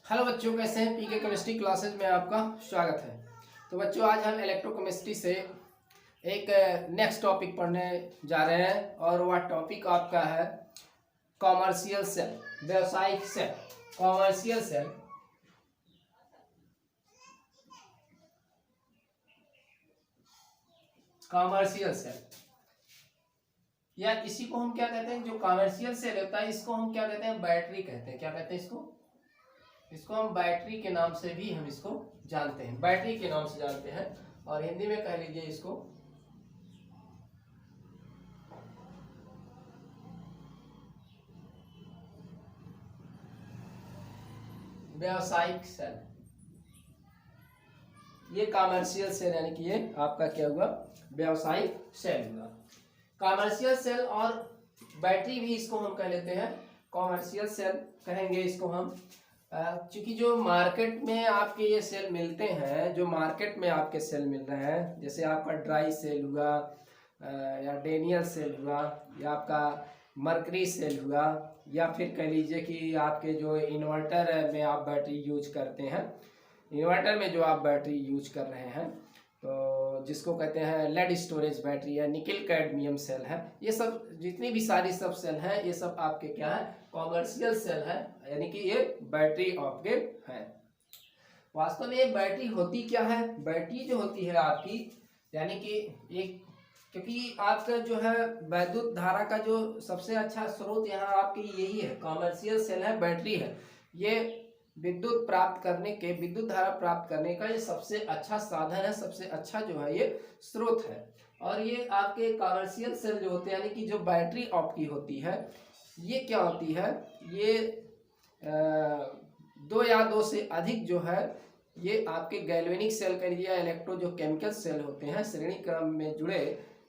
Hello बच्चों, कैसे हैं? पीके केमिस्ट्री क्लासेज में आपका स्वागत है। तो बच्चों, आज हम इलेक्ट्रोकेमिस्ट्री से एक नेक्स्ट टॉपिक पढ़ने जा रहे हैं और वह टॉपिक आपका है कॉमर्शियल सेल, व्यावसायिक cell. Commercial cell commercial cell या इसी को हम क्या कहते हैं? जो कॉमर्शियल सेल होता है इसको हम क्या कहते हैं? बैटरी कहते हैं। क्या कहते हैं इसको? इसको हम बैटरी के नाम से भी हम इसको जानते हैं, बैटरी के नाम से जानते हैं। और हिंदी में कह लीजिए इसको व्यावसायिक सेल। ये कॉमर्शियल सेल यानी कि ये आपका क्या हुआ? व्यावसायिक सेल हुआ। कॉमर्शियल सेल और बैटरी भी इसको हम कह लेते हैं, कॉमर्शियल सेल कहेंगे इसको हम। क्योंकि जो मार्केट में आपके ये सेल मिलते हैं, जो मार्केट में आपके सेल मिल रहे हैं, जैसे आपका ड्राई सेल हुआ या डेनियल सेल हुआ या आपका मर्करी सेल हुआ, या फिर कह लीजिए कि आपके जो इन्वर्टर में आप बैटरी यूज करते हैं, इन्वर्टर में जो आप बैटरी यूज कर रहे हैं, तो जिसको कहते हैं लेड स्टोरेज बैटरी या निकल कैडमियम सेल है, ये सब जितनी भी सारी सब सेल हैं ये सब आपके क्या है? कॉमर्शियल सेल है, यानी कि ये बैटरी आपके हैं। वास्तव में ये बैटरी होती क्या है? बैटरी जो होती है आपकी, यानी कि एक, क्योंकि आपका जो है वैद्युत धारा का जो सबसे अच्छा स्रोत यहाँ आपके यही है, कॉमर्शियल सेल है, बैटरी है। ये विद्युत प्राप्त करने के, विद्युत धारा प्राप्त करने का ये सबसे अच्छा साधन है, सबसे अच्छा जो है ये स्रोत है। और ये आपके कॉमर्शियल सेल जो होते हैं, यानी कि जो बैटरी आपकी होती है, ये क्या होती है? ये दो या दो से अधिक जो है ये आपके गैल्वेनिक सेल कह लीजिए, इलेक्ट्रो जो केमिकल सेल होते हैं श्रेणी क्रम में जुड़े,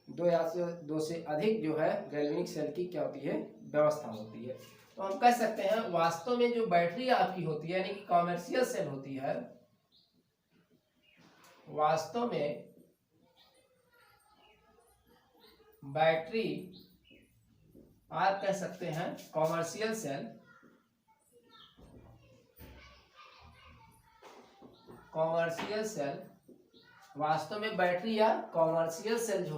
दो से अधिक जो है गैल्वेनिक सेल की क्या होती है? व्यवस्था होती है। तो हम कह सकते हैं वास्तव में जो बैटरी आपकी होती है, यानी कि कॉमर्शियल सेल होती है, वास्तव में बैटरी आप कह सकते हैं कॉमर्शियल सेल, कॉमर्शियल सेल वास्तव में बैटरी या कॉमर्शियल सेल जो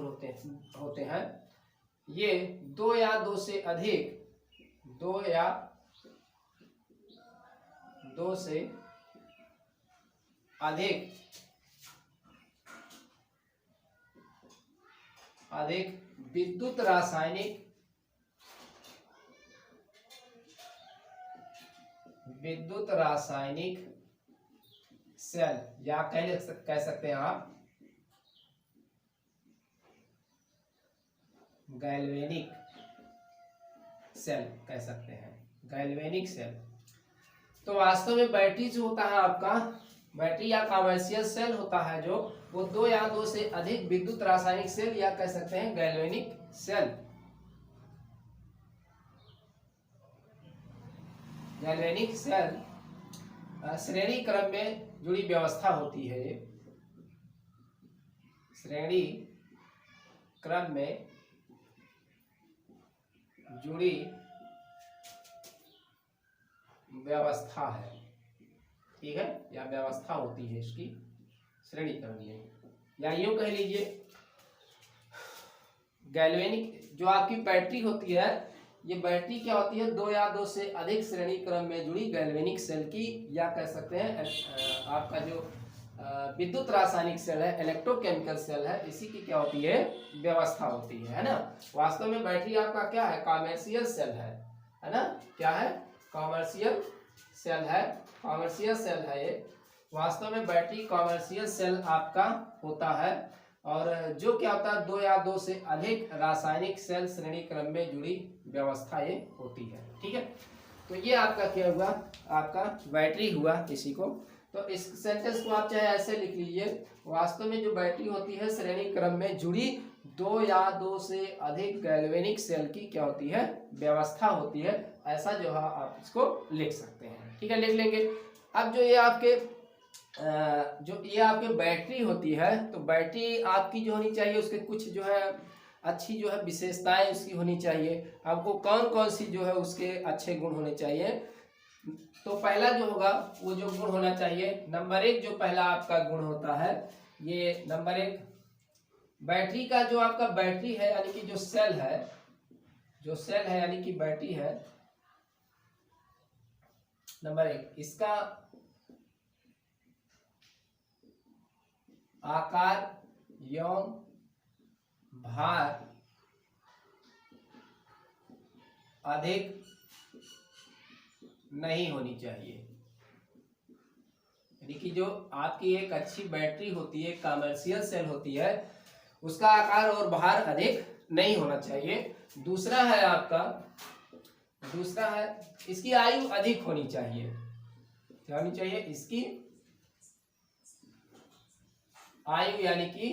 होते हैं ये दो या दो से अधिक, दो या दो से अधिक विद्युत रासायनिक सेल, या कह सकते हैं आप गैल्वेनिक सेल कह सकते हैं, गैल्वेनिक सेल। तो वास्तव में बैटरी जो होता है आपका, बैटरी या कॉमर्शियल सेल होता है जो, वो दो या दो से अधिक विद्युत रासायनिक सेल या कह सकते हैं गैल्वेनिक सेल, गैल्वेनिक सेल श्रेणी क्रम में जुड़ी व्यवस्था होती है। ये श्रेणी क्रम में जुड़ी व्यवस्था है, ठीक है, या व्यवस्था होती है इसकी श्रेणी क्रम में, या यूं कह लीजिए गैल्वेनिक जो आपकी बैटरी होती है, ये बैटरी क्या होती है? दो या दो से अधिक श्रेणी क्रम में जुड़ी गैल्वेनिक सेल की, या कह सकते हैं आपका जो विद्युत रासायनिक सेल है, इलेक्ट्रोकेमिकल सेल है, इसी की क्या होती है? व्यवस्था होती है ना। वास्तव में बैटरी आपका क्या है? कॉमर्शियल सेल है ना। क्या है? कॉमर्शियल सेल है, कॉमर्शियल सेल है ये। वास्तव में बैटरी कॉमर्शियल सेल आपका होता है, और जो क्या होता है? दो या दो से अधिक रासायनिक सेल श्रेणी क्रम में जुड़ी व्यवस्था ये होती है, ठीक है। तो ये आपका क्या हुआ? आपका बैटरी हुआ इसी को। तो इस सेंटेंस को आप चाहे ऐसे लिख लीजिए, वास्तव में जो बैटरी होती है श्रेणी क्रम में जुड़ी दो या दो से अधिक गैल्वेनिक सेल की क्या होती है? व्यवस्था होती है। ऐसा जो है आप इसको लिख सकते हैं, ठीक है, लिख लेंगे। अब जो ये आपके बैटरी होती है, तो बैटरी आपकी जो होनी चाहिए उसके कुछ जो है अच्छी जो है विशेषताएं उसकी होनी चाहिए। आपको कौन कौन सी जो है उसके अच्छे गुण होने चाहिए? तो पहला जो होगा वो जो गुण होना चाहिए, नंबर 1 जो पहला आपका गुण होता है, ये नंबर 1 बैटरी का जो आपका बैटरी है यानी कि जो सेल है यानी कि बैटरी है, नंबर 1 इसका आकार एवं भार अधिक नहीं होनी चाहिए। यानी कि जो आपकी एक अच्छी बैटरी होती है, कमर्शियल सेल होती है, उसका आकार और भार अधिक नहीं होना चाहिए। दूसरा है इसकी आयु अधिक होनी चाहिए। क्या होनी चाहिए? इसकी आयु यानी कि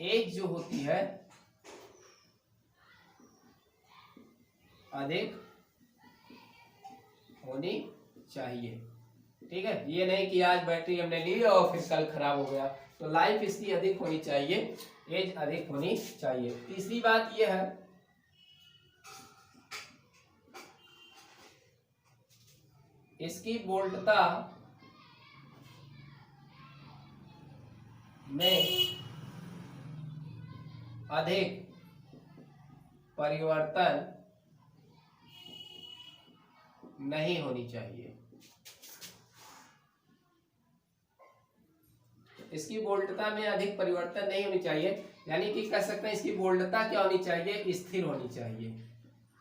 एज जो होती है अधिक होनी चाहिए। ठीक है, ये नहीं कि आज बैटरी हमने ली और फिर कल खराब हो गया। तो लाइफ इसकी अधिक होनी चाहिए, एज अधिक होनी चाहिए। तीसरी बात यह है इसकी वोल्टता में अधिक परिवर्तन नहीं होनी चाहिए। इसकी वोल्टता में अधिक परिवर्तन नहीं होनी चाहिए, यानी कि कह सकते हैं इसकी वोल्टता क्या होनी चाहिए? स्थिर होनी चाहिए।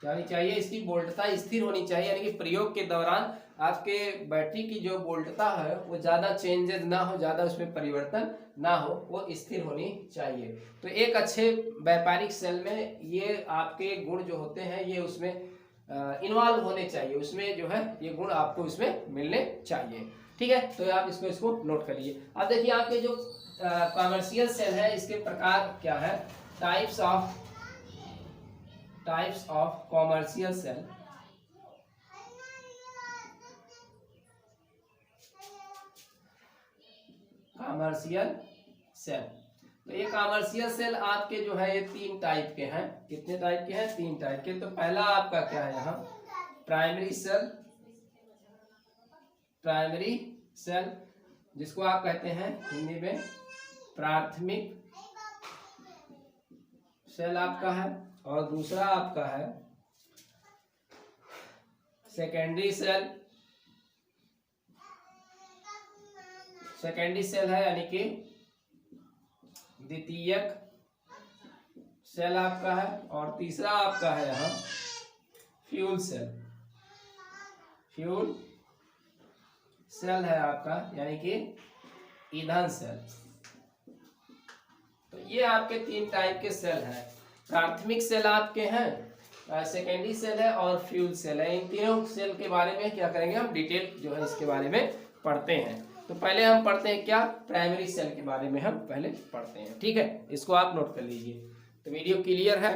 क्या होनी चाहिए? इसकी वोल्टता स्थिर होनी चाहिए, यानी कि प्रयोग के दौरान आपके बैटरी की जो वोल्टता है वो ज़्यादा चेंजेस ना हो, ज़्यादा उसमें परिवर्तन ना हो, वो स्थिर होनी चाहिए। तो एक अच्छे व्यापारिक सेल में ये आपके गुण जो होते हैं ये उसमें इन्वॉल्व होने चाहिए, उसमें जो है ये गुण आपको इसमें मिलने चाहिए। ठीक है, तो आप इसको नोट कर लीजिए। अब देखिए आपके जो कमर्शियल सेल है इसके प्रकार क्या है? Types of commercial cell. तो ये कमर्शियल सेल आपके जो है ये 3 टाइप के हैं। कितने टाइप के हैं? 3 टाइप के। तो पहला आपका क्या है यहाँ? प्राइमरी सेल जिसको आप कहते हैं हिंदी में प्राथमिक सेल आपका है, और दूसरा आपका है सेकेंडरी सेल है, यानी कि द्वितीयक सेल आपका है, और तीसरा आपका है यहाँ फ्यूल सेल है आपका, यानी कि ईंधन सेल। तो ये आपके 3 टाइप के सेल हैं। प्राथमिक सेल आपके हैं, सेकेंडरी सेल है और फ्यूल सेल है। इन तीनों सेल के बारे में क्या करेंगे हम? डिटेल जो है इसके बारे में पढ़ते हैं। तो पहले हम पढ़ते हैं क्या? प्राइमरी सेल के बारे में हम पहले पढ़ते हैं। ठीक है, इसको आप नोट कर लीजिए। तो वीडियो क्लियर है?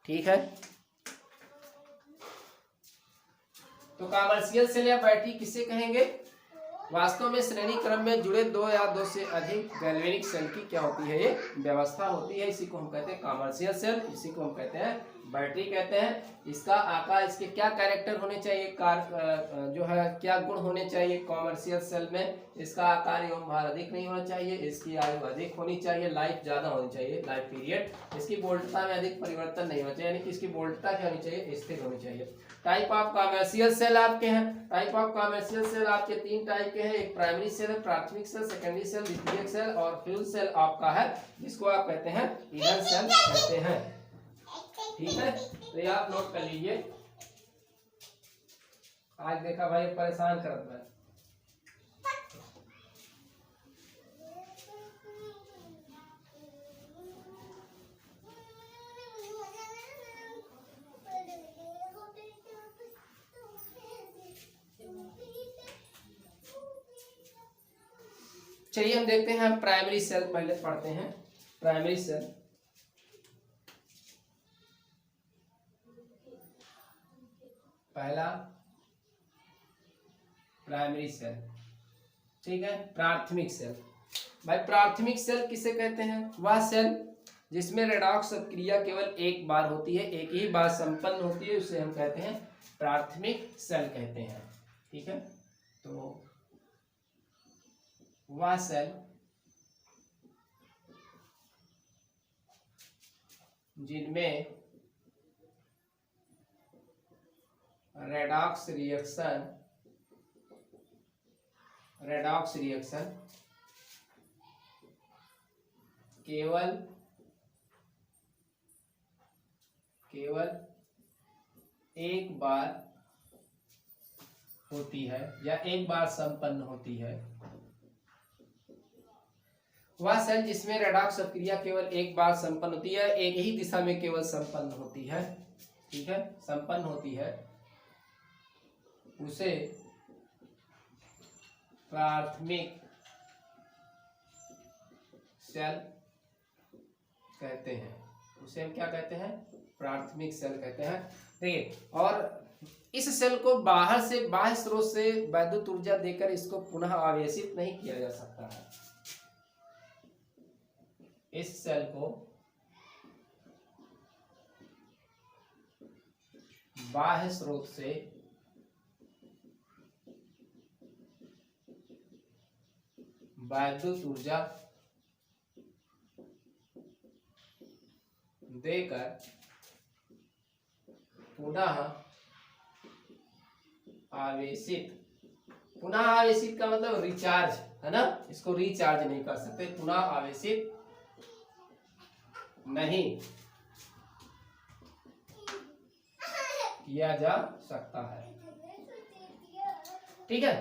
ठीक है। तो कमर्शियल सेल या बैटरी किसे कहेंगे? वास्तव में श्रेणी क्रम में जुड़े 2 या 2 से अधिक गैल्वेनिक सेल की क्या होती है? ये व्यवस्था होती है। इसी को हम कहते हैं कमर्शियल सेल, इसी को हम कहते हैं बैटरी कहते हैं। इसका आकार, इसके क्या कैरेक्टर होने चाहिए, जो है क्या गुण होने चाहिए कमर्शियल सेल में? इसका आकार एवं भार अधिक नहीं होना चाहिए, इसकी आयु अधिक होनी चाहिए, लाइफ ज्यादा होनी चाहिए, लाइफ पीरियड। इसकी वोल्टता में अधिक परिवर्तन नहीं होना चाहिए, यानी कि इसकी वोल्टता क्या होनी चाहिए? स्थिर होनी चाहिए। टाइप ऑफ कमर्शियल सेल आपके हैं। टाइप ऑफ कमर्शियल सेल आपके 3 टाइप के हैं। एक प्राइमरी सेल है, प्राथमिक सेल, सेकेंडरी सेल, द्वितीयक सेल, और फ्यूल सेल आपका है जिसको आप कहते हैं ईंधन सेल कहते हैं। ठीक है, तो ये आप नोट कर लीजिए। आज देखा भाई परेशान करता है। चलिए हम देखते हैं, हम प्राइमरी सेल पहले पढ़ते हैं। प्राइमरी सेल, पहला प्राइमरी सेल। ठीक है, प्राथमिक सेल। भाई प्राथमिक सेल किसे कहते हैं? वह सेल जिसमें रेडॉक्स क्रिया केवल एक बार होती है, एक ही बार संपन्न होती है, उसे हम कहते हैं प्राथमिक सेल कहते हैं। ठीक है, तो वह सेल जिनमें रेडॉक्स रिएक्शन केवल एक बार होती है या एक बार संपन्न होती है, वह सेल जिसमें रेडॉक्स क्रिया केवल एक बार संपन्न होती है, एक ही दिशा में केवल संपन्न होती है, ठीक है, संपन्न होती है, उसे प्राथमिक सेल कहते हैं। उसे हम क्या कहते हैं? प्राथमिक सेल कहते हैं। देखिए, और इस सेल को बाहर से, बाह्य स्रोत से वैद्युत ऊर्जा देकर इसको पुनः आवेशित नहीं किया जा सकता है। इस सेल को बाह्य स्रोत से वैद्युत ऊर्जा देकर पुनः आवेशित का मतलब रिचार्ज है ना, इसको रिचार्ज नहीं कर सकते, पुनः आवेशित नहीं किया जा सकता है। ठीक है,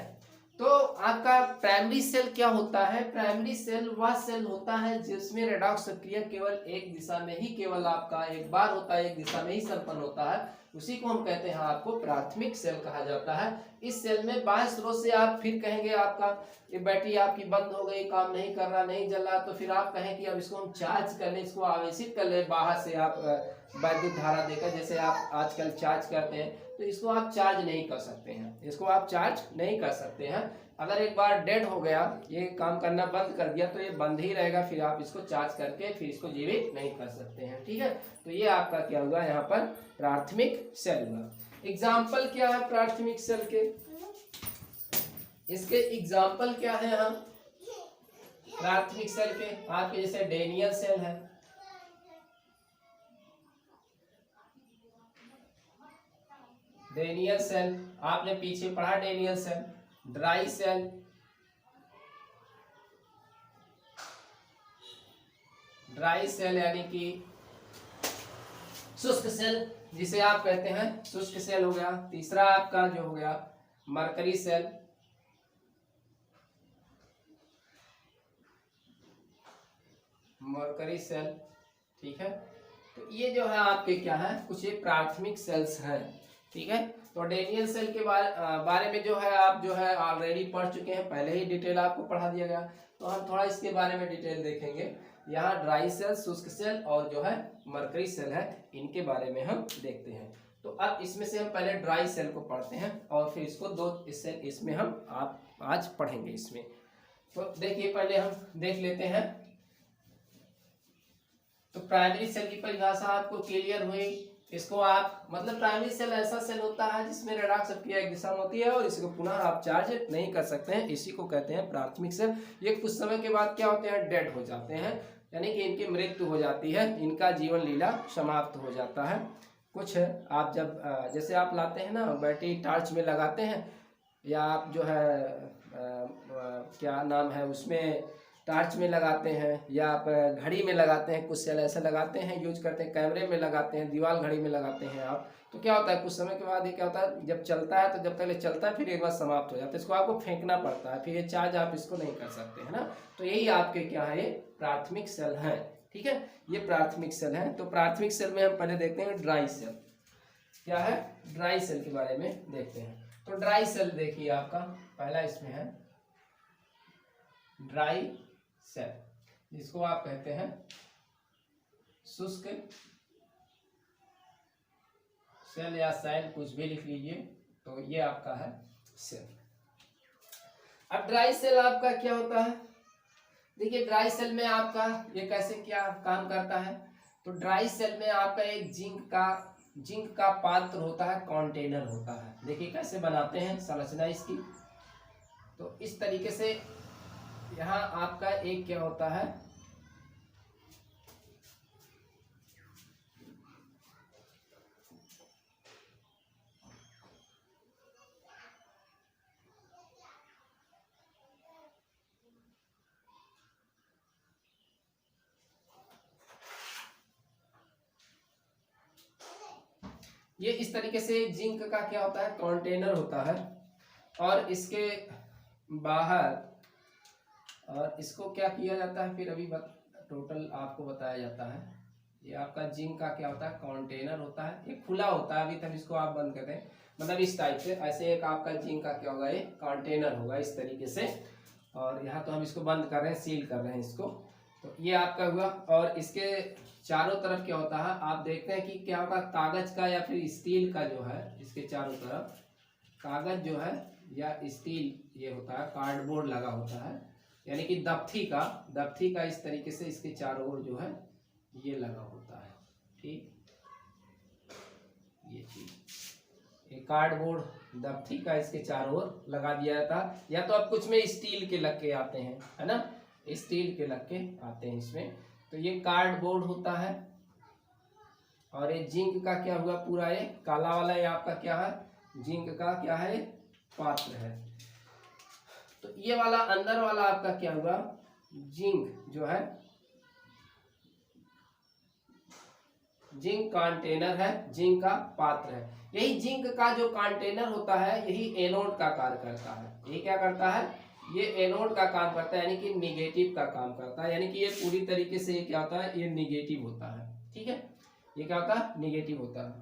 तो आपका प्राइमरी सेल क्या होता है? प्राइमरी सेल वह सेल होता है जिसमें रेडॉक्स क्रिया केवल एक दिशा में ही, केवल आपका एक बार होता है, एक दिशा में ही संपन्न होता है, उसी को हम कहते हैं आपको प्राथमिक सेल कहा जाता है। इस सेल में बाह्य स्रोत से आप फिर कहेंगे आपका ये बैटरी आपकी बंद हो गई, काम नहीं कर रहा, नहीं जल रहा, तो फिर आप कहें कि अब इसको हम चार्ज कर लें, इसको आवेशित कर लें बाहर से आप वैद्युत धारा देकर, जैसे आप आजकल चार्ज करते हैं, तो इसको आप चार्ज नहीं कर सकते हैं, इसको आप चार्ज नहीं कर सकते हैं। अगर एक बार डेड हो गया, ये काम करना बंद कर दिया, तो ये बंद ही रहेगा, फिर आप इसको चार्ज करके फिर इसको जीवित नहीं कर सकते हैं। ठीक है, तो ये आपका क्या हुआ यहाँ पर? प्राथमिक सेल हुआ। एग्जाम्पल क्या है प्राथमिक सेल के? इसके एग्जाम्पल क्या है यहाँ प्राथमिक सेल के? आपके जैसे डेनियल सेल है, डेनियल सेल आपने पीछे पढ़ा, Daniell cell, dry cell, dry cell यानी कि शुष्क सेल जिसे आप कहते हैं, शुष्क सेल हो गया। तीसरा आपका जो हो गया मरकरी सेल, मरकरी सेल। ठीक है, तो ये जो है आपके क्या है, कुछ ये प्राथमिक सेल्स हैं। ठीक है, तो डेनियल सेल के बारे में जो है आप जो है ऑलरेडी पढ़ चुके हैं, पहले ही डिटेल आपको पढ़ा दिया गया, तो हम थोड़ा इसके बारे में डिटेल देखेंगे। यहाँ ड्राई सेल, शुष्क सेल और जो है मरकरी सेल है, इनके बारे में हम देखते हैं। तो अब इसमें से हम पहले ड्राई सेल को पढ़ते हैं और फिर इसको दो सेल इसमें हम आप आज पढ़ेंगे इसमें। तो देखिए, पहले हम देख लेते हैं। तो प्राइमरी सेल की परिभाषा आपको क्लियर हुई। इसको आप मतलब प्राइमरी सेल ऐसा सेल होता है जिसमें रेडॉक्स क्रिया एक दिशा में होती है और इसको पुनः आप चार्ज नहीं कर सकते हैं, इसी को कहते हैं प्राथमिक सेल। ये कुछ समय के बाद क्या होते हैं, डेड हो जाते हैं, यानी कि इनकी मृत्यु हो जाती है, इनका जीवन लीला समाप्त हो जाता है। कुछ आप जब जैसे आप लाते हैं ना बैटरी, टॉर्च में लगाते हैं, या आप जो है क्या नाम है उसमें टॉर्च में लगाते हैं, या आप घड़ी में लगाते हैं, कुछ सेल ऐसे लगाते हैं, यूज करते हैं, कैमरे में लगाते हैं, दीवार घड़ी में लगाते हैं आप, तो क्या होता है कुछ समय के बाद ये क्या होता है, जब चलता है तो जब तक चलता है फिर एक बार समाप्त हो जाता है, इसको आपको फेंकना पड़ता है, फिर ये चार्ज आप इसको नहीं कर सकते है ना। तो यही आपके क्या है, ये प्राथमिक सेल है। ठीक है, ये प्राथमिक सेल है। तो प्राथमिक सेल में हम पहले देखते हैं ड्राई सेल क्या है, ड्राई सेल के बारे में देखते हैं। तो ड्राई सेल देखिए आपका पहला इसमें है ड्राई सेल, जिसको आप कहते हैं शुष्क सेल या सेल, कुछ भी लिख लीजिए। तो ये आपका है सेल। अब ड्राई सेल आपका क्या होता है, देखिए ड्राई सेल में आपका ये कैसे क्या काम करता है, तो ड्राई सेल में आपका एक जिंक का पात्र होता है, कंटेनर होता है। देखिए कैसे बनाते हैं संरचना इसकी, तो इस तरीके से यहाँ आपका एक क्या होता है, ये इस तरीके से जिंक का क्या होता है, कंटेनर होता है, और इसके बाहर और इसको क्या किया जाता है, फिर अभी टोटल आपको बताया जाता है। ये आपका जिंक का क्या होता है, कंटेनर होता है, ये खुला होता है, अभी तक इसको आप बंद कर दें, मतलब इस टाइप से ऐसे एक आपका जिंक का क्या होगा, ये कंटेनर होगा इस तरीके से, और यहाँ तो हम इसको बंद कर रहे हैं, सील कर रहे हैं इसको। तो ये आपका हुआ, और इसके चारों तरफ क्या होता है, आप देखते हैं कि क्या होगा, कागज का या फिर स्टील का जो है, इसके चारों तरफ कागज जो है या स्टील ये होता है, कार्डबोर्ड लगा होता है, यानी कि दफ्ती का इस तरीके से इसके चारों ओर जो है ये लगा होता है। ठीक, ये चीज ये कार्डबोर्ड दफ्ती का इसके चारों ओर लगा दिया जाता है, या तो अब कुछ में स्टील के लग के आते हैं, है ना, स्टील के लग के आते हैं इसमें। तो ये कार्डबोर्ड होता है, और ये जिंक का क्या हुआ, पूरा ये काला वाला ये आपका क्या है, जिंक का क्या है, पात्र है। तो ये वाला अंदर वाला आपका क्या हुआ, जिंक जो है, जिंक कंटेनर है, जिंक का पात्र है। यही जिंक का जो कंटेनर होता है, यही एनोड का कार्य करता है। ये क्या करता है, ये एनोड का काम करता है, यानी कि निगेटिव का काम करता है, यानी कि ये पूरी तरीके से ये क्या होता है, ये निगेटिव होता है। ठीक है, ये क्या होता है, निगेटिव होता है।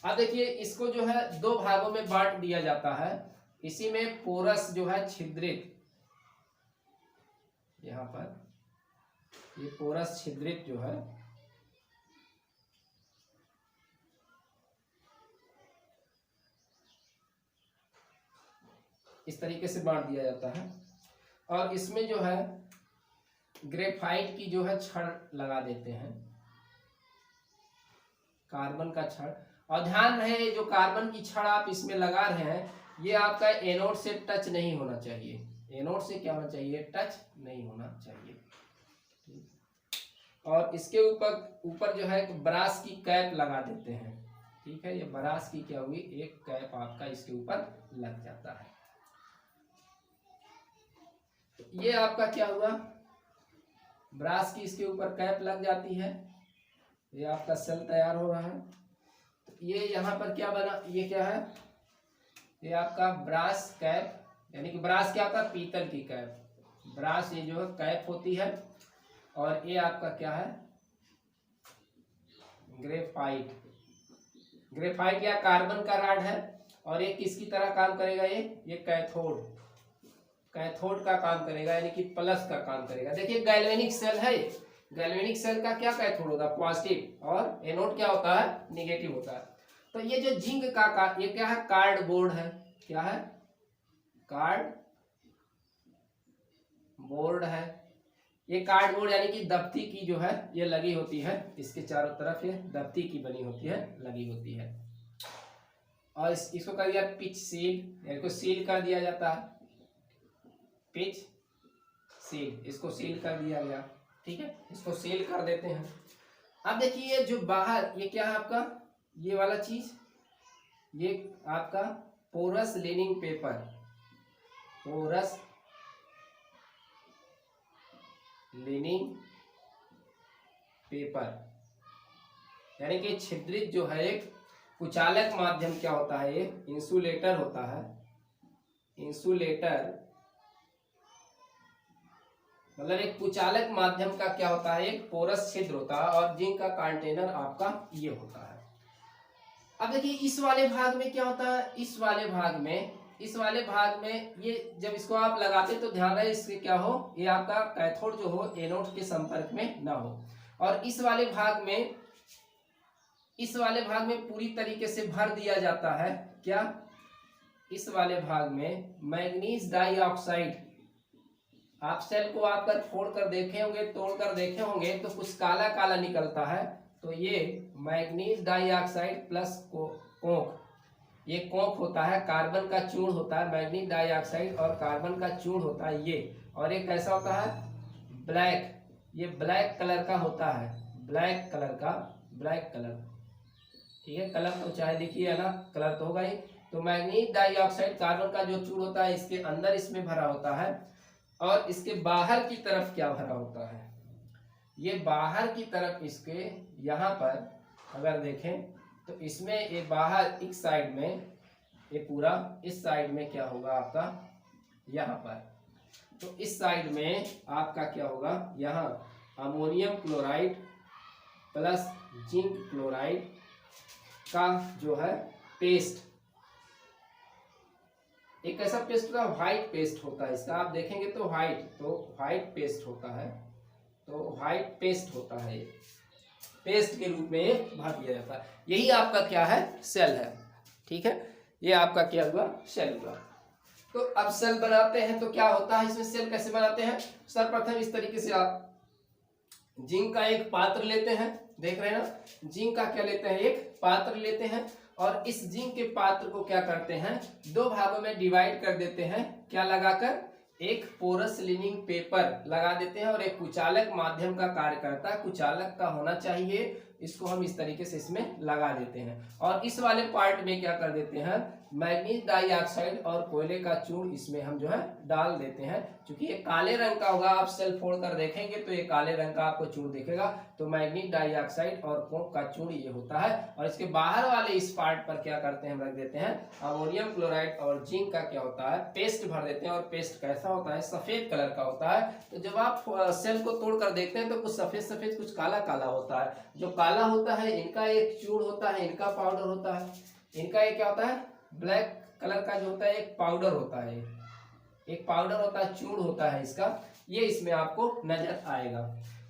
अब देखिए इसको जो है दो भागों में बांट दिया जाता है, इसी में पोरस जो है छिद्रित, यहाँ पर ये पोरस छिद्रित जो है, इस तरीके से बांट दिया जाता है, और इसमें जो है ग्रेफाइट की जो है छड़ लगा देते हैं, कार्बन का छड़। और ध्यान रहे जो कार्बन की छड़ आप इसमें लगा रहे हैं, ये आपका एनोड से टच नहीं होना चाहिए, एनोड से क्या होना चाहिए, टच नहीं होना चाहिए। और इसके ऊपर जो है ब्रास की कैप लगा देते हैं। ठीक है, ये ब्रास की क्या हुई, एक कैप आपका इसके ऊपर लग जाता है। ये आपका क्या हुआ, ब्रास की इसके ऊपर कैप लग जाती है, ये आपका सेल तैयार हो रहा है। तो ये यहाँ पर क्या बना, ये क्या है, ये आपका ब्रास कैप, यानी कि ब्रास क्या होता है, पीतल की कैप, ब्रास ये जो है कैप होती है, और ये आपका क्या है, ग्रेफाइट, ग्रेफाइट या कार्बन का रॉड है, और ये किसकी तरह काम करेगा, ये कैथोड का काम करेगा, यानी कि प्लस का काम करेगा। देखिए गैल्वेनिक सेल है, गैल्वेनिक सेल का क्या कैथोड होता है, पॉजिटिव, और एनोड क्या होता है, निगेटिव होता है। तो ये जो जिंक का ये क्या है, कार्डबोर्ड है, क्या है, कार्डबोर्ड है। ये कार्डबोर्ड यानी कि दफ्ती की जो है ये लगी होती है, इसके चारों तरफ ये दफ्ती की बनी होती है, लगी होती है। और इसको कर दिया पिच सील, इसको सील कर दिया जाता है, पिच सील, इसको सील कर दिया गया। ठीक है, इसको सील कर देते हैं। अब देखिए जो बाहर ये क्या है आपका, ये वाला चीज, ये आपका porous lining paper, porous lining paper, यानी कि छिद्रित जो है एक कुचालक माध्यम क्या होता है, ये इंसुलेटर होता है, इंसुलेटर मतलब एक कुचालक माध्यम का क्या होता है, एक पोरस छिद्र होता है, और जिंक का कंटेनर आपका ये होता है। अब देखिए इस वाले भाग में क्या होता है, इस वाले भाग में ये जब इसको आप लगाते तो ध्यान रहे इसके क्या हो, ये आपका कैथोड जो हो एनोड के संपर्क में ना हो। और इस वाले भाग में पूरी तरीके से भर दिया जाता है, क्या, इस वाले भाग में मैग्नीज डाइऑक्साइड, आप सेल को आप अगर फोड़ कर देखे होंगे, तोड़ कर देखे होंगे तो कुछ काला काला निकलता है, तो ये मैग्नीज डाइऑक्साइड प्लस कोक, ये कोक होता है, कार्बन का चूर्ण होता है, मैग्नीज डाइऑक्साइड और कार्बन का चूर्ण होता है ये। और ये कैसा होता है, ब्लैक, ये ब्लैक कलर का होता है, ब्लैक कलर का, ब्लैक कलर, ठीक है, कलर तो चाहे देखिए है ना, कलर तो होगा ही। तो मैग्नीज डाइऑक्साइड कार्बन का जो चूर्ण होता है इसके अंदर इसमें भरा होता है, और इसके बाहर की तरफ क्या भरा होता है, ये बाहर की तरफ इसके यहाँ पर अगर देखें तो इसमें ये बाहर एक साइड में, ये पूरा इस साइड में क्या होगा आपका, यहाँ पर, तो इस साइड में आपका क्या होगा, यहाँ ammonium chloride plus zinc chloride का जो है पेस्ट, एक ऐसा पेस्ट होता है, व्हाइट पेस्ट होता है इसका, आप देखेंगे तो व्हाइट, तो व्हाइट पेस्ट होता है, तो व्हाइट पेस्ट होता है, पेस्ट के रूप में भर दिया जाता है। यही आपका क्या है, सेल है, ठीक है, ये आपका क्या हुआ, सेल हुआ। तो अब सेल बनाते हैं तो क्या होता है इसमें, सेल कैसे बनाते हैं, सर्वप्रथम इस तरीके से आप जिंक का एक पात्र लेते हैं, देख रहे हैं ना, जिंक का क्या लेते हैं, एक पात्र लेते हैं, और इस जिंक के पात्र को क्या करते हैं, दो भागों में डिवाइड कर देते हैं, क्या लगाकर, एक पोरस लिनिंग पेपर लगा देते हैं, और एक कुचालक माध्यम का कार्य करता है, कुचालक का होना चाहिए, इसको हम इस तरीके से इसमें लगा देते हैं, और इस वाले पार्ट में क्या कर देते हैं, मैग्नीज डाइऑक्साइड और कोयले का चूर्ण इसमें हम जो है डाल देते हैं, क्योंकि ये काले रंग का होगा, आप सेल फोड़ कर देखेंगे तो ये काले रंग का आपको चूर्ण दिखेगा, तो मैग्नीज डाइऑक्साइड और कोक का चूर्ण ये होता है। और इसके बाहर वाले इस पार्ट पर क्या करते हैं, हम रख देते हैं अमोनियम क्लोराइड और जिंक का क्या होता है, पेस्ट भर देते हैं, और पेस्ट कैसा होता है, सफेद कलर का होता है। तो जब आप सेल को तोड़ कर देखते हैं तो कुछ सफेद सफेद कुछ काला काला होता है, जो काला होता है इनका एक चूर्ण होता है, इनका पाउडर होता है, इनका एक क्या होता है, ब्लैक कलर का जो होता है एक पाउडर होता है, एक पाउडर होता है, चूर्ण होता है इसका, ये इसमें आपको नजर आएगा।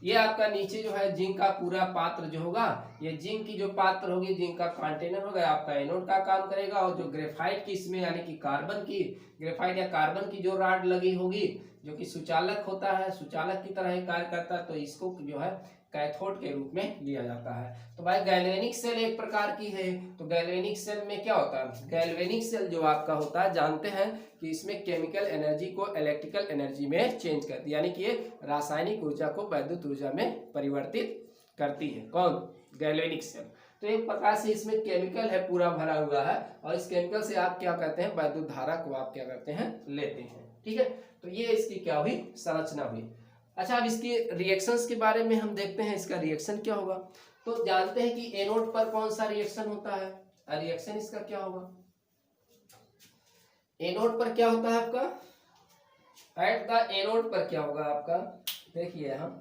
ये आपका नीचे जो है जिंक का पूरा पात्र जो होगा, ये जिंक की जो पात्र होगी, जिंक का कंटेनर होगा, आपका एनोड का काम करेगा, और जो ग्रेफाइट की इसमें यानी कि कार्बन की, ग्रेफाइट या कार्बन की जो रॉड लगी होगी, जो कि सुचालक होता है, सुचालक की तरह ही कार्य करता है, तो इसको जो है कैथोड के रूप में लिया जाता है। तो भाई गैल्वेनिक सेल एक प्रकार की है, तो गैल्वेनिक सेल में क्या होता है, गैल्वेनिक सेल जो आपका होता है, जानते हैं कि इसमें केमिकल एनर्जी को इलेक्ट्रिकल एनर्जी में चेंज करती है, यानी कि ये रासायनिक ऊर्जा को वैद्युत ऊर्जा में परिवर्तित करती है, कौन, गैल्वेनिक सेल। तो एक प्रकार से इसमें केमिकल है पूरा भरा हुआ है, और इस केमिकल से आप क्या करते हैं, वैद्युत धारा को आप क्या करते हैं, लेते हैं, ठीक है। तो ये इसकी क्या हुई, संरचना हुई। अच्छा, अब इसके रिएक्शंस के बारे में हम देखते हैं, इसका रिएक्शन क्या होगा। तो जानते हैं कि एनोड पर कौन सा रिएक्शन होता है, रिएक्शन इसका क्या होगा, एनोड पर क्या होता है आपका, एट द एनोड पर क्या होगा आपका, देखिए हम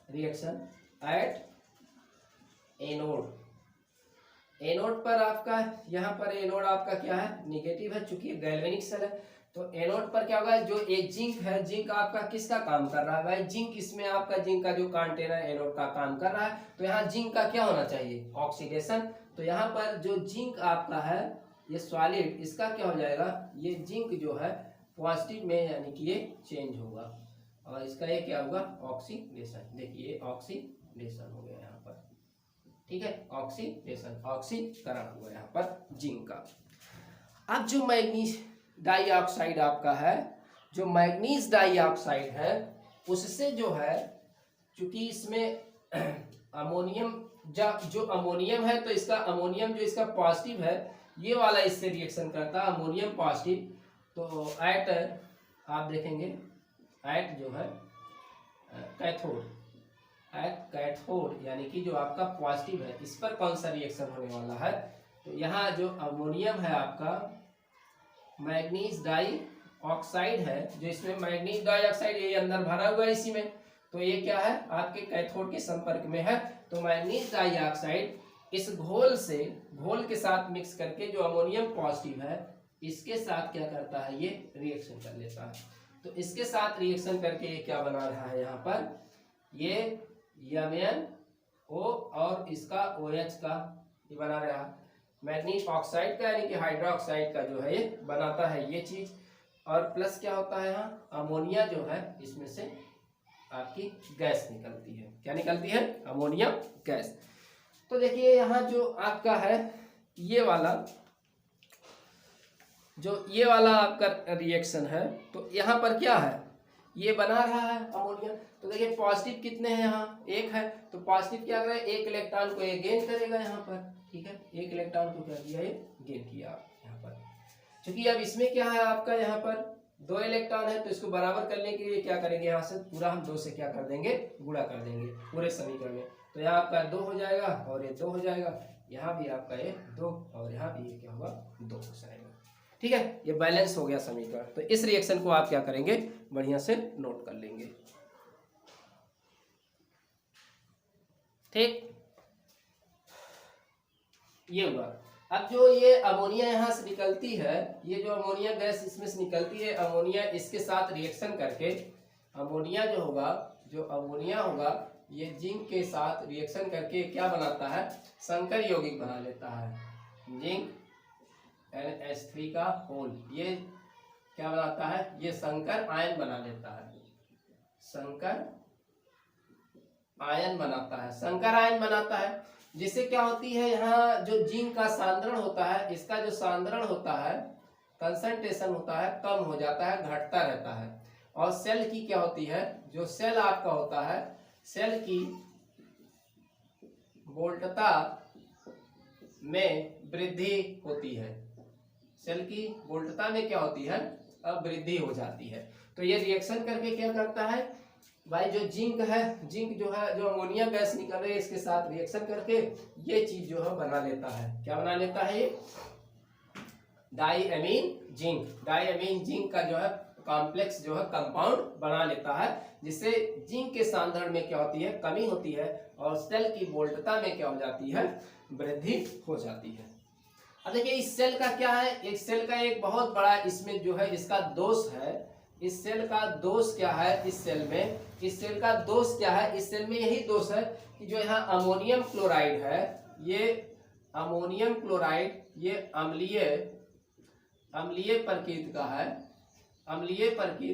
रिएक्शन एट एनोड, एनोड पर आपका, यहाँ पर एनोड आपका क्या है, निगेटिव है, चूंकि गैल्वेनिक सेल है, तो एनोड पर क्या होगा, जो एक जिंक है, जिंक आपका किसका काम कर रहा है भाई, जिंक, इसमें आपका जिंक का जो कंटेनर एनोड का काम कर रहा है, तो यहाँ जिंक का क्या होना चाहिए, ऑक्सीडेशन। तो यहाँ पर जो जिंक आपका है, ये सॉलिड, इसका क्या हो जाएगा, ये जिंक जो है पॉजिटिव में यानी कि ये चेंज होगा, और इसका ये क्या होगा, ऑक्सीडेशन, देखिए ऑक्सीडेशन हो गया यहाँ पर, ठीक है, ऑक्सीडेशन, ऑक्सीकरण हुआ यहाँ पर जिंक का। अब जो मैग्नीज डाइऑक्साइड आपका है, जो मैग्नीज डाइऑक्साइड है, उससे जो है, चूंकि इसमें अमोनियम, जो अमोनियम है, तो इसका अमोनियम जो इसका पॉजिटिव है, ये वाला इससे रिएक्शन करता है, अमोनियम पॉजिटिव। तो एट आप देखेंगे एट जो है कैथोड, एट कैथोड यानी कि जो आपका पॉजिटिव है, इस पर कौन सा रिएक्शन होने वाला है, तो यहाँ जो अमोनियम है आपका, मैग्नीज डाइऑक्साइड है, जो इसमें मैग्नीज डाइऑक्साइड ये अंदर भरा हुआ है इसी में, तो ये क्या है, आपके कैथोड के संपर्क में है, तो मैग्नीज डाइऑक्साइड इस घोल से, घोल के साथ मिक्स करके, जो अमोनियम पॉजिटिव है इसके साथ क्या करता है, ये रिएक्शन कर लेता है। तो इसके साथ रिएक्शन करके ये क्या बना रहा है, यहाँ पर ये MnO और इसका OH का ये बना रहा है, मैग्नीज ऑक्साइड का यानी कि हाइड्रोक्साइड का जो है ये बनाता है ये चीज। और प्लस क्या होता है यहाँ, अमोनिया जो है इसमें से आपकी गैस निकलती है। क्या निकलती है, अमोनिया गैस। तो देखिए यहाँ जो आपका है ये वाला आपका रिएक्शन है, तो यहाँ पर क्या है, ये बना रहा है अमोनिया। तो देखिए पॉजिटिव कितने हैं यहाँ, एक है, तो पॉजिटिव क्या करे, एक इलेक्ट्रॉन को ये गेन करेगा यहाँ पर, ठीक है, एक इलेक्ट्रॉन को क्या किया, ये गेन किया यहाँ पर। क्योंकि अब इसमें क्या है आपका, यहाँ पर 2 इलेक्ट्रॉन है, तो इसको बराबर करने के लिए क्या करेंगे, यहाँ से पूरा हम 2 से क्या कर देंगे, गुणा कर देंगे पूरे समीकरण में। तो यहाँ आपका 2 हो जाएगा और ये 2 हो जाएगा, यहाँ भी आपका ये 2 और यहाँ भी ये क्या होगा, 2 हो जाएगा। ठीक है, ये बैलेंस हो गया समीकरण। तो इस रिएक्शन को आप क्या करेंगे, बढ़िया से नोट कर लेंगे। ठीक, ये हुआ। अब जो ये अमोनिया यहाँ से निकलती है, ये जो अमोनिया गैस इसमें से निकलती है, अमोनिया इसके साथ रिएक्शन करके अमोनिया जो अमोनिया होगा ये जिंक के साथ रिएक्शन करके क्या बनाता है, संकर यौगिक बना लेता है। जिंक NH3 का होल ये क्या बनाता है, ये संकर आयन बना लेता है, संकर आयन बनाता है, संकर आयन बनाता है। जिससे क्या होती है, यहाँ जो जिंक का सांद्रण होता है, इसका जो सांद्रण होता है, कंसंट्रेशन होता है, कम हो जाता है, घटता रहता है। और सेल की क्या होती है, जो सेल आपका होता है, सेल की वोल्टता में वृद्धि होती है, सेल की वोल्टता में क्या होती है, अब वृद्धि हो जाती है। तो ये रिएक्शन करके क्या करता है भाई, जो जिंक है, जिंक जो है, जो अमोनिया गैस निकल रही है इसके साथ रिएक्शन करके ये चीज जो है बना लेता है। क्या बना लेता है, ये डाईएमीन जिंक, डाईएमीन जिंक का जो है कॉम्प्लेक्स जो है कंपाउंड बना लेता है, जिससे जिंक के सांद्रण में क्या होती है, कमी होती है, और सेल की वोल्टता में क्या हो जाती है, वृद्धि हो जाती है। अब देखिए इस सेल का क्या है, एक सेल का एक बहुत बड़ा इसमें जो है इसका दोष है, इस सेल का दोष क्या है, इस सेल में, इस सेल का दोष क्या है, इस सेल में यही दोष है कि जो यहाँ अमोनियम क्लोराइड है, ये अमोनियम क्लोराइड ये अम्लीय प्रकृति का है, अम्लीय प्रकृति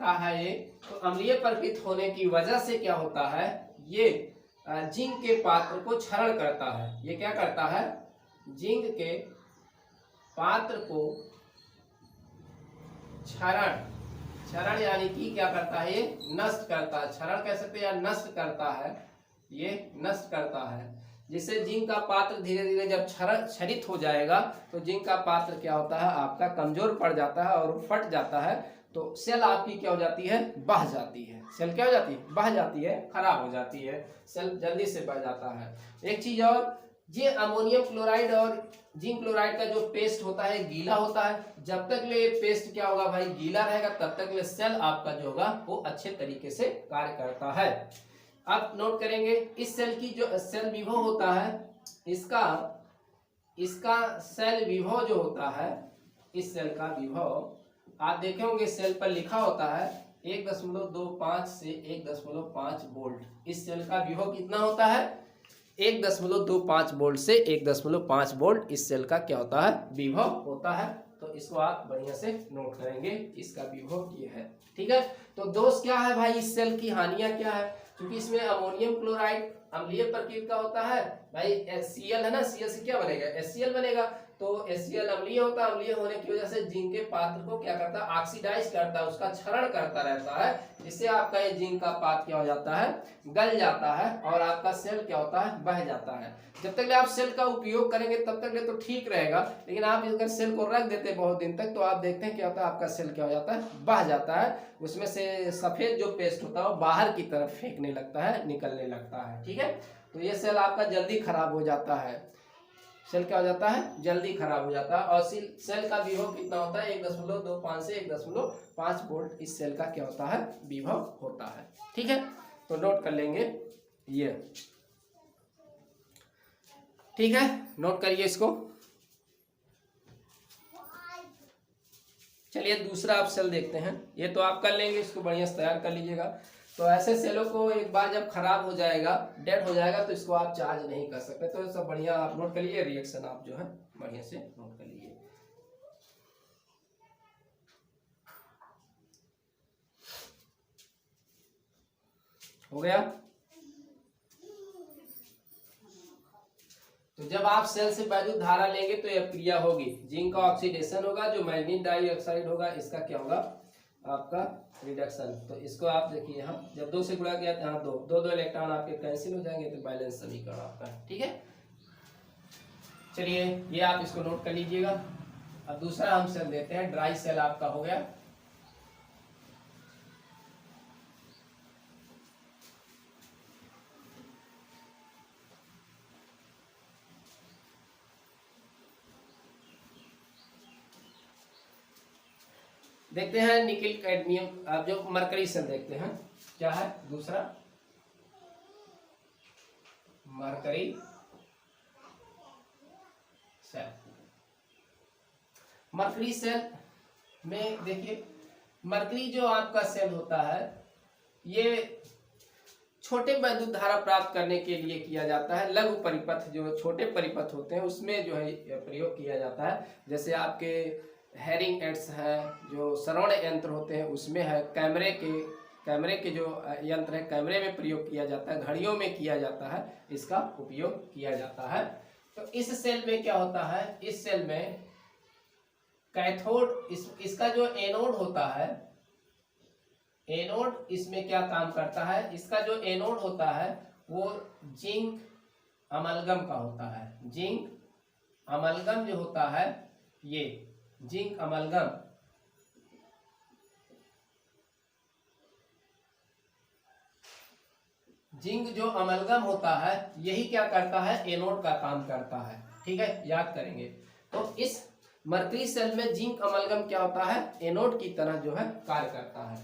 का है ये। तो अम्लीय प्रकृति होने की वजह से क्या होता है, ये जिंक के पात्र को क्षरण करता है। ये क्या करता है, जिंक के पात्र को क्षरण यानी कि क्या करता है, ये नष्ट करता है, क्षरण कह सकते हैं या नष्ट करता है, ये नष्ट करता है। जिससे जिंक का पात्र धीरे धीरे जब क्षरित हो जाएगा तो जिंक का पात्र क्या होता है, आपका कमजोर पड़ जाता है और फट जाता है। तो सेल आपकी क्या हो जाती है, बह जाती है, सेल क्या हो जाती है, बह जाती है, खराब हो जाती है, सेल जल्दी से बह जाता है। एक चीज और, ये अमोनियम क्लोराइड और जिंक क्लोराइड का जो पेस्ट होता है गीला होता है। जब तक ले पेस्ट क्या होगा भाई, गीला रहेगा, तब तक ले सेल आपका जो होगा वो अच्छे तरीके से कार्य करता है। अब नोट करेंगे इस सेल की जो सेल विभव होता है, इसका सेल विभव जो होता है, इस सेल का विभव आप देखे होंगे सेल पर लिखा होता है 1.25 से 1.5 वोल्ट। इस सेल का विभव कितना होता है, 1.25 वोल्ट से 1.5 वोल्ट इस सेल का क्या होता है, विभव होता है। तो इसको आप बढ़िया से नोट करेंगे, इसका विभव ये है। ठीक है, तो दोष क्या है भाई, इस सेल की हानियां क्या है, क्योंकि इसमें अमोनियम क्लोराइड अम्लीय प्रकृति का होता है भाई, HCl है ना, Cl से क्या बनेगा, HCl बनेगा। तो HCl अम्लीय होता है, अम्लीय होने की वजह से जिंक के पात्र को क्या करता है, ऑक्सीडाइज करता है, उसका क्षरण करता रहता है, जिससे आपका ये जिंक का पात्र क्या हो जाता है, गल जाता है और आपका सेल क्या होता है, बह जाता है। जब तक आप सेल का उपयोग करेंगे तब तक तो ठीक रहेगा, लेकिन आप अगर सेल को रख देते बहुत दिन तक तो आप देखते हैं क्या होता है, आपका सेल क्या हो जाता है, बह जाता है, उसमें से सफेद जो पेस्ट होता है वो बाहर की तरफ फेंकने लगता है, निकलने लगता है। ठीक है, तो ये सेल आपका जल्दी खराब हो जाता है, सेल क्या हो जाता है, जल्दी खराब हो जाता है। और सेल का विभव कितना होता है, 1.25 से 1.5 वोल्ट इस सेल का क्या होता है, विभव होता है। ठीक है, तो नोट कर लेंगे ये, ठीक है, नोट करिए इसको। चलिए दूसरा आप सेल देखते हैं, ये तो आप कर लेंगे, इसको बढ़िया से तैयार कर लीजिएगा। तो ऐसे सेलों को एक बार जब खराब हो जाएगा, डेड हो जाएगा, तो इसको आप चार्ज नहीं कर सकते। तो सब बढ़िया आप नोट कर लीजिए, रिएक्शन आप जो है बढ़िया से नोट कर लीजिए। हो गया। तो जब आप सेल से वैद्युत धारा लेंगे तो यह क्रिया होगी, जिंक का ऑक्सीडेशन होगा, जो मैग्नीज डाइऑक्साइड होगा इसका क्या होगा आपका रिडक्शन। तो इसको आप देखिए यहाँ जब 2 से गुणा किया तो यहाँ दो इलेक्ट्रॉन आपके कैंसिल हो जाएंगे, तो बैलेंस समीकरण आपका, ठीक है। चलिए ये आप इसको नोट कर लीजिएगा। अब दूसरा हम सेल देते हैं, ड्राई सेल आपका हो गया। देखते हैं निकिल कैडमियम, अब जो मरकरी सेल देखते हैं क्या है दूसरा, मरकरी सेल। मरकरी सेल में देखिए, मरकरी जो आपका सेल होता है ये छोटे वैद्युत धारा प्राप्त करने के लिए किया जाता है। लघु परिपथ जो छोटे परिपथ होते हैं उसमें जो है प्रयोग किया जाता है। जैसे आपके हैरिंग एड्स है, जो श्रवण यंत्र होते हैं उसमें है, कैमरे के जो यंत्र है कैमरे में प्रयोग किया जाता है, घड़ियों में किया जाता है, इसका उपयोग किया जाता है। तो इस सेल में क्या होता है, इस सेल में कैथोड, इसका जो एनोड होता है, एनोड इसमें क्या काम करता है, इसका जो एनोड होता है वो जिंक अमलगम का होता है। जिंक अमलगम जो होता है, ये जिंक अमलगम, जिंक जो अमलगम होता है यही क्या करता है, एनोड का काम करता है, ठीक है, याद करेंगे। तो इस मरकरी सेल में जिंक अमलगम क्या होता है, एनोड की तरह जो है कार्य करता है।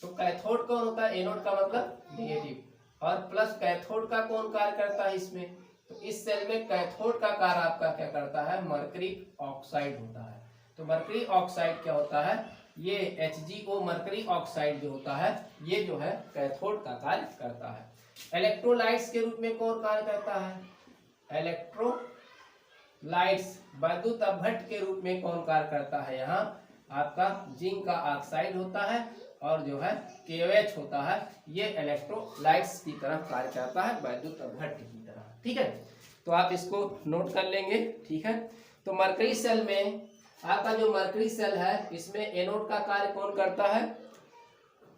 तो कैथोड कौन होता है, एनोड का मतलब नेगेटिव, और प्लस कैथोड का कौन कार्य करता है इसमें, तो इस सेल में कैथोड का कार्य आपका क्या करता है, मरकरी ऑक्साइड होता है। तो मरकरी ऑक्साइड क्या होता है, ये HgO मरकरी ऑक्साइड जो होता है ये जो है कैथोड का कार्य करता है। इलेक्ट्रोलाइट्स के रूप में कौन कार्य करता है, इलेक्ट्रोलाइट्स वैद्युत अपघट्ट के रूप में कौन कार्य करता है, यहाँ आपका जिंक का ऑक्साइड होता है और जो है KOH होता है, ये इलेक्ट्रोलाइट्स की तरह कार्य करता है वैद्युत अपघट्ट की तरह, ठीक है। तो आप इसको नोट कर लेंगे, ठीक है। तो मरकरी सेल में आपका जो मरकरी सेल है इसमें एनोड का कार्य कौन करता है,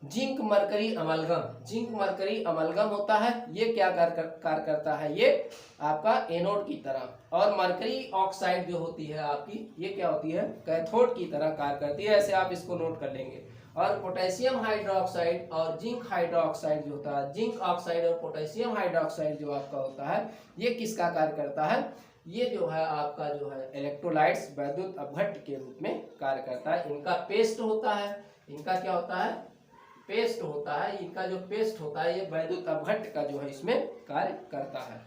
zinc mercury amalgam, zinc mercury amalgam होता है, ये क्या कार्य करता है, ये आपका एनोड की तरह। और मरकरी ऑक्साइड जो होती है आपकी, ये क्या होती है, कैथोड की तरह कार्य करती है। ऐसे आप इसको नोट कर लेंगे। और पोटेशियम हाइड्रोक्साइड और जिंक हाइड्रोक्साइड जो होता है, जिंक ऑक्साइड और पोटेशियम हाइड्रोक्साइड जो आपका होता है, ये किसका कार्य करता है, ये जो है आपका जो है इलेक्ट्रोलाइट्स वैद्युत अपघट्ट के रूप में कार्य करता है। इनका पेस्ट होता है, इनका क्या होता है, पेस्ट होता है, इनका जो पेस्ट होता है ये वैद्युत अपघट्ट का जो है इसमें कार्य करता है।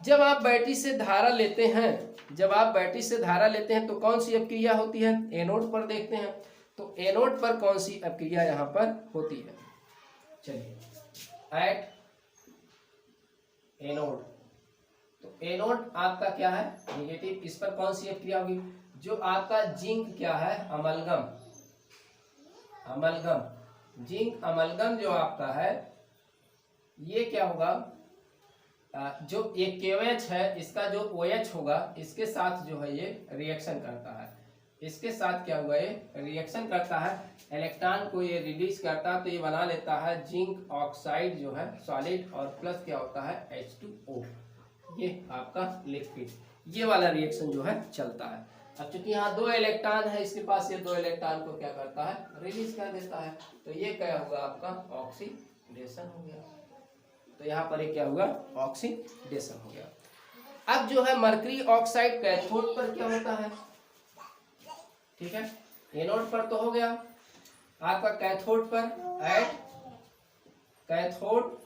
जब आप बैटरी से धारा लेते हैं, जब आप बैटरी से धारा लेते हैं तो कौन सी अपक्रिया होती है, एनोड पर देखते हैं। तो एनोड पर कौन सी अपक्रिया यहाँ पर होती है, चलिए एट एनोड। तो एनोड आपका क्या है, नेगेटिव, इस पर कौन सी अपक्रिया होगी, जो आपका जिंक क्या है, अमलगम, अमलगम, जिंक अमलगम जो आपका है ये क्या होगा, जो एक KOH है इसका जो OH होगा इसके साथ जो है ये रिएक्शन करता है, इसके साथ क्या हुआ, ये रिएक्शन करता है, इलेक्ट्रॉन को ये रिलीज करता है, तो ये बना लेता है जिंक ऑक्साइड जो है सॉलिड, और प्लस क्या होता है H2O, ये आपका लिक्विड, ये वाला रिएक्शन जो है चलता है। अब चूंकि यहाँ 2 इलेक्ट्रॉन है इसके पास, ये 2 इलेक्ट्रॉन को क्या करता है, रिलीज कर देता है, तो ये क्या होगा आपका ऑक्सीडेशन हो गया। तो यहाँ पर ये क्या हुआ, ऑक्सीडेशन हो गया। अब जो है मरकरी ऑक्साइड कैथोड पर क्या होता है, ठीक है, एनोड पर तो हो गया, आपका कैथोड पर एट कैथोड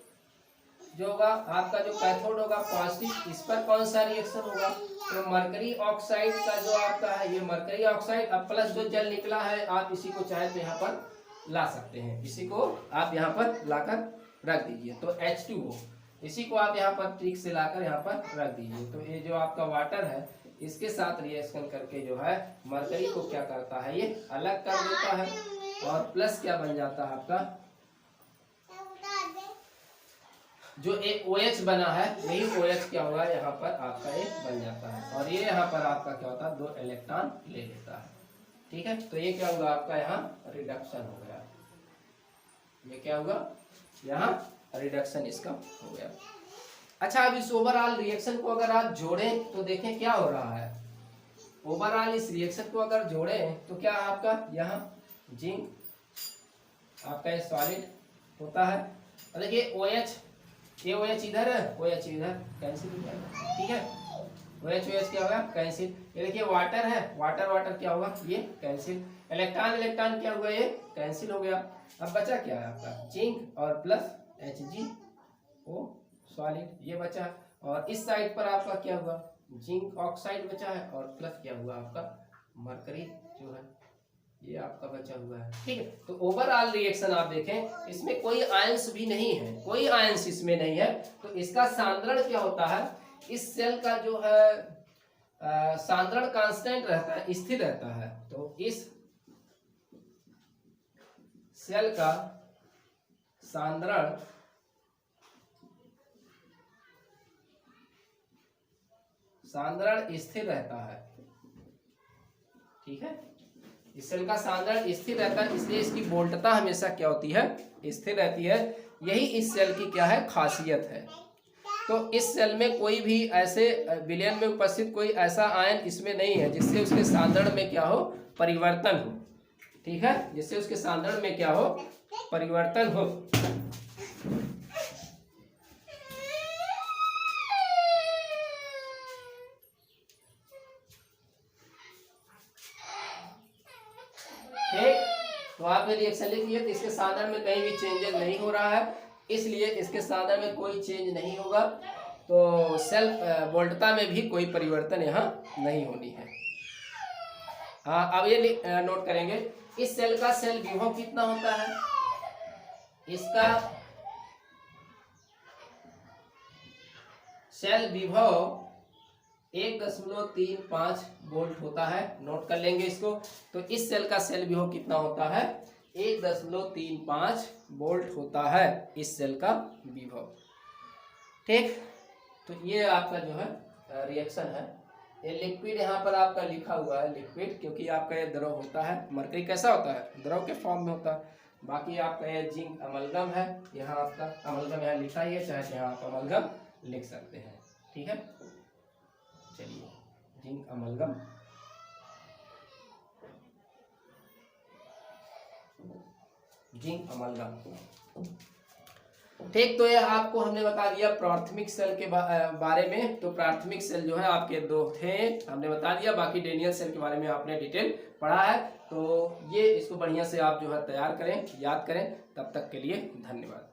जो होगा आपका, जो कैथोड होगा पॉजिटिव, इस पर कौन सा रिएक्शन होगा, तो मरकरी ऑक्साइड का जो आपका है ये मरकरी ऑक्साइड, अब प्लस जो जल निकला है आप इसी को चाहे तो यहाँ पर ला सकते हैं, इसी को आप यहाँ पर लाकर रख दीजिए, तो H2O, इसी को आप यहाँ पर ट्रिक से लाकर यहाँ पर रख दीजिए। तो ये जो आपका वाटर है इसके साथ रिएक्शन करके जो है मरकरी को क्या करता है, ये अलग कर देता है, और प्लस क्या बन जाता है आपका, जो एक OH बना है यही OH क्या होगा यहाँ पर आपका एक बन जाता है, और ये यहाँ पर आपका क्या होता है 2 इलेक्ट्रॉन ले लेता है। ठीक है, तो ये क्या होगा आपका यहाँ रिडक्शन हो गया। ये क्या होगा यहाँ रिडक्शन इसका हो गया। अच्छा, अब इस ओवरऑल रिएक्शन को अगर आप जोड़ें तो देखें क्या हो रहा है। ओवरऑल इस रिएक्शन को अगर जोड़ें तो क्या आपका यहाँ जिंक आपका ये सॉलिड होता है, और देखिए OH, ये OH इधर है, OH इधर कैंसिल हो जाएगा। ठीक है, OH क्या होगा कैंसिल। ये देखिए वाटर है, वाटर वाटर क्या होगा ये कैंसिल। इलेक्ट्रॉन इलेक्ट्रॉन क्या हुआ ये कैंसिल हो गया। अब बचा क्या है आपका जिंक और प्लस HgO सॉलिड, ये बचा। और इस साइड पर आपका क्या हुआ जिंक ऑक्साइड बचा है, और प्लस क्या हुआ आपका मरकरी जो है ये आपका बचा हुआ है। ठीक है, तो ओवरऑल रिएक्शन आप देखें इसमें कोई आयंस भी नहीं है, कोई आयंस इसमें नहीं है। तो इसका सांद्रण क्या होता है, इस सेल का जो है सांद्रण कांस्टेंट रहता है, स्थिर रहता है। तो इस सेल का सांद्रण स्थिर रहता है। ठीक है, इस सेल का सांद्रण स्थिर रहता है, इसलिए इसकी वोल्टता हमेशा क्या होती है स्थिर रहती है। यही इस सेल की क्या है खासियत है। तो इस सेल में कोई भी ऐसे विलयन में उपस्थित कोई ऐसा आयन इसमें नहीं है जिससे उसके सांद्रण में क्या हो परिवर्तन हो। ठीक है, जिससे उसके सांद्रण में क्या हो परिवर्तन हो। ठीक, तो आपने रिएक्शन लिख लिया, तो इसके सांद्रण में कहीं भी चेंजेस नहीं हो रहा है, इसलिए इसके सांद्रण में कोई चेंज नहीं होगा। तो सेल्फ वोल्टता में भी कोई परिवर्तन यहाँ नहीं होनी है। हाँ, अब ये नोट करेंगे इस सेल का सेल विभव कितना होता है। इसका सेल विभव 1.35 वोल्ट होता है। नोट कर लेंगे इसको। तो इस सेल का सेल विभव कितना होता है 1.35 वोल्ट होता है इस सेल का विभव। ठीक, तो ये आपका जो है रिएक्शन है। ये लिक्विड यहाँ पर आपका लिखा हुआ है लिक्विड, क्योंकि आपका ये द्रव होता है। मरकरी कैसा होता है द्रव के फॉर्म में होता है। बाकी आपका ये जिंक अमलगम है, यहाँ आपका अमलगम यहाँ लिखा ही है, चाहे यहाँ आप अमलगम लिख सकते हैं। ठीक है, चलिए जिंक अमलगम, जिंक अमलगम। ठीक, तो ये आपको हमने बता दिया प्राथमिक सेल के बारे में। तो प्राथमिक सेल जो है आपके 2 थे, हमने बता दिया। बाकी डेनियल सेल के बारे में आपने डिटेल पढ़ा है। तो ये इसको बढ़िया से आप जो है तैयार करें, याद करें। तब तक के लिए धन्यवाद।